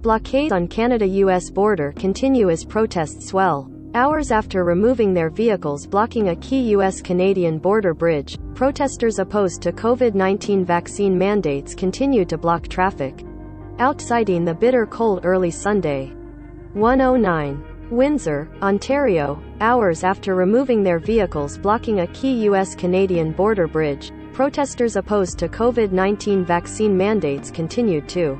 Blockades on Canada-US border continue as protests swell. Hours after removing their vehicles blocking a key US-Canadian border bridge, protesters opposed to COVID-19 vaccine mandates continued to block traffic, outsiting the bitter cold early Sunday. 109. Windsor, Ontario. Hours after removing their vehicles blocking a key US-Canadian border bridge, protesters opposed to COVID-19 vaccine mandates continued to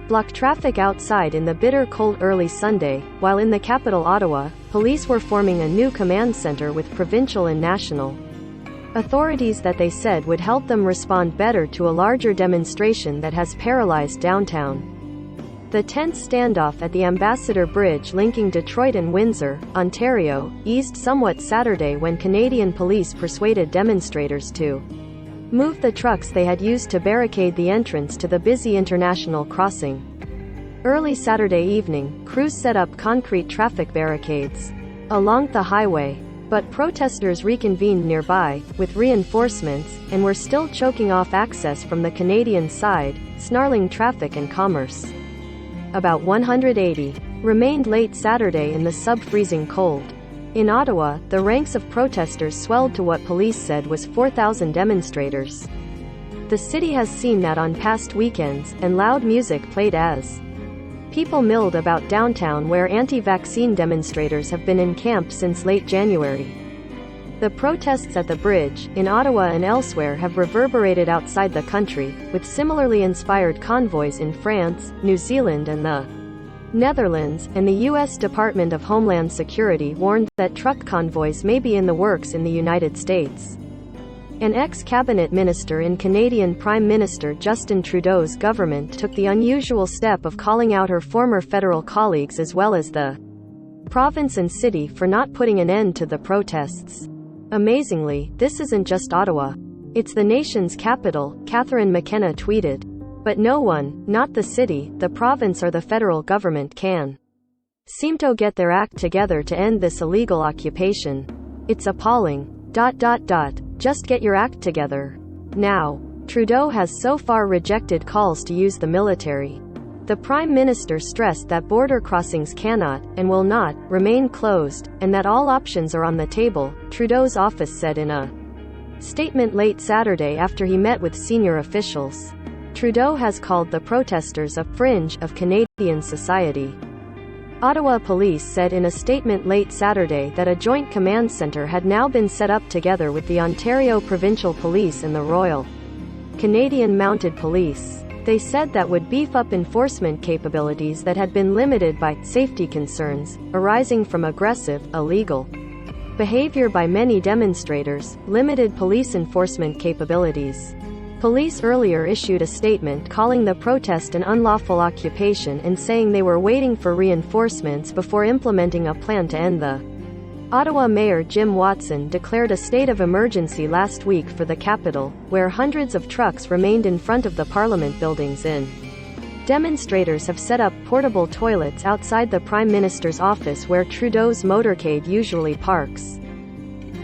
block traffic outside in the bitter cold early Sunday, while in the capital Ottawa, police were forming a new command center with provincial and national authorities that they said would help them respond better to a larger demonstration that has paralyzed downtown. The tense standoff at the Ambassador Bridge linking Detroit and Windsor, Ontario, eased somewhat Saturday when Canadian police persuaded demonstrators to move the trucks they had used to barricade the entrance to the busy international crossing. Early Saturday evening, crews set up concrete traffic barricades along the highway, but protesters reconvened nearby, with reinforcements, and were still choking off access from the Canadian side, snarling traffic and commerce. About 180 remained late Saturday in the sub-freezing cold. In Ottawa, the ranks of protesters swelled to what police said was 4,000 demonstrators. The city has seen that on past weekends, and loud music played as people milled about downtown where anti-vaccine demonstrators have been in camp since late January. The protests at the bridge, in Ottawa and elsewhere have reverberated outside the country, with similarly inspired convoys in France, New Zealand and the Netherlands, and the U.S. Department of Homeland Security warned that truck convoys may be in the works in the United States. An ex-cabinet minister in Canadian Prime Minister Justin Trudeau's government took the unusual step of calling out her former federal colleagues as well as the province and city for not putting an end to the protests. Amazingly, this isn't just Ottawa. It's the nation's capital, Catherine McKenna tweeted. But no one, not the city, the province or the federal government can seem to get their act together to end this illegal occupation. It's appalling. Just get your act together now. Trudeau has so far rejected calls to use the military. The Prime Minister stressed that border crossings cannot, and will not, remain closed, and that all options are on the table, Trudeau's office said in a statement late Saturday after he met with senior officials. Trudeau has called the protesters a fringe of Canadian society. Ottawa police said in a statement late Saturday that a joint command centre had now been set up together with the Ontario Provincial Police and the Royal Canadian Mounted Police. They said that would beef up enforcement capabilities that had been limited by safety concerns arising from aggressive, illegal behavior by many demonstrators, limited police enforcement capabilities. Police earlier issued a statement calling the protest an unlawful occupation and saying they were waiting for reinforcements before implementing a plan to end the Ottawa Mayor Jim Watson declared a state of emergency last week for the capital, where hundreds of trucks remained in front of the Parliament buildings in. Demonstrators have set up portable toilets outside the Prime Minister's office where Trudeau's motorcade usually parks.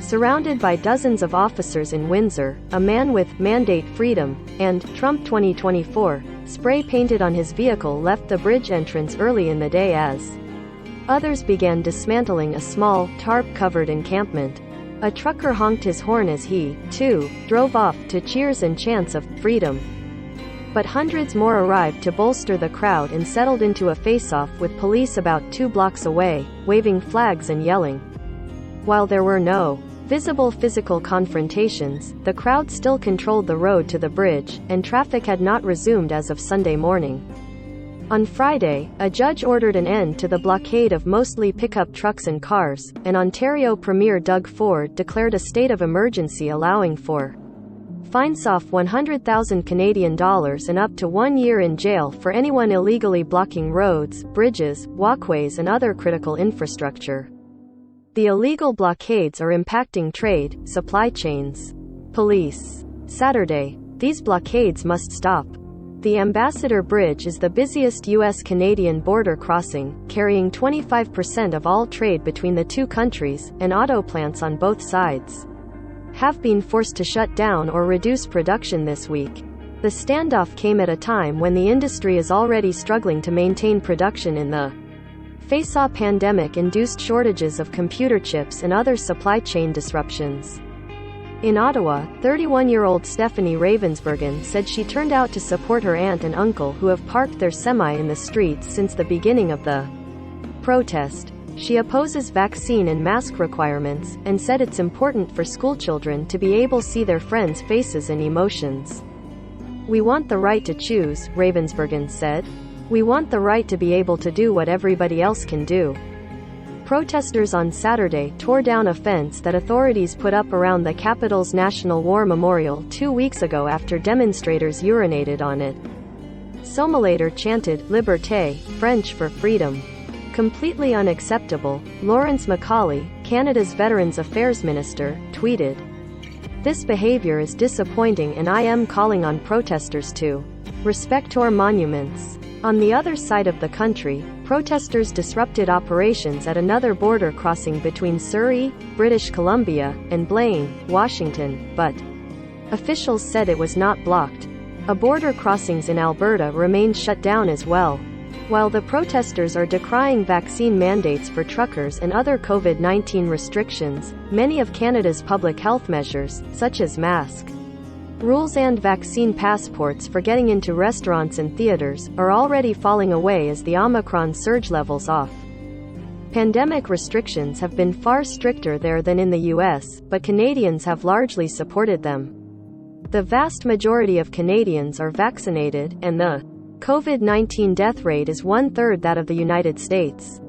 Surrounded by dozens of officers in Windsor, a man with "Mandate Freedom" and "Trump 2024" spray painted on his vehicle left the bridge entrance early in the day as others began dismantling a small, tarp-covered encampment. A trucker honked his horn as he, too, drove off to cheers and chants of "freedom." But hundreds more arrived to bolster the crowd and settled into a face-off with police about 2 blocks away, waving flags and yelling. While there were no visible physical confrontations, the crowd still controlled the road to the bridge, and traffic had not resumed as of Sunday morning. On Friday, a judge ordered an end to the blockade of mostly pickup trucks and cars, and Ontario Premier Doug Ford declared a state of emergency allowing for fines of $100,000 Canadian and up to 1 year in jail for anyone illegally blocking roads, bridges, walkways and other critical infrastructure. The illegal blockades are impacting trade, supply chains. Police. Saturday. These blockades must stop. The Ambassador Bridge is the busiest U.S.-Canadian border crossing, carrying 25% of all trade between the two countries, and auto plants on both sides have been forced to shut down or reduce production this week. The standoff came at a time when the industry is already struggling to maintain production in the face of pandemic-induced shortages of computer chips and other supply chain disruptions. In Ottawa, 31-year-old Stephanie Ravensbergen said she turned out to support her aunt and uncle who have parked their semi in the streets since the beginning of the protest. She opposes vaccine and mask requirements, and said it's important for schoolchildren to be able to see their friends' faces and emotions. "We want the right to choose," Ravensbergen said. "We want the right to be able to do what everybody else can do." Protesters on Saturday tore down a fence that authorities put up around the capital's National War Memorial 2 weeks ago after demonstrators urinated on it. Some later chanted, "Liberté," French for freedom. "Completely unacceptable," Lawrence Macaulay, Canada's Veterans Affairs Minister, tweeted. "This behavior is disappointing and I am calling on protesters to respect our monuments." On the other side of the country, protesters disrupted operations at another border crossing between Surrey, British Columbia, and Blaine, Washington, but officials said it was not blocked. Border crossings in Alberta remain shut down as well. While the protesters are decrying vaccine mandates for truckers and other COVID-19 restrictions, many of Canada's public health measures, such as mask rules and vaccine passports for getting into restaurants and theaters, are already falling away as the Omicron surge levels off. Pandemic restrictions have been far stricter there than in the US, but Canadians have largely supported them. The vast majority of Canadians are vaccinated, and the COVID-19 death rate is 1/3 that of the United States.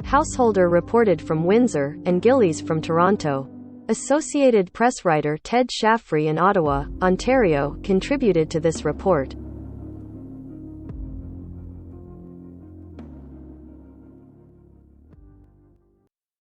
Householder reported from Windsor, and Gillies from Toronto. Associated Press writer Ted Shaffrey in Ottawa, Ontario, contributed to this report.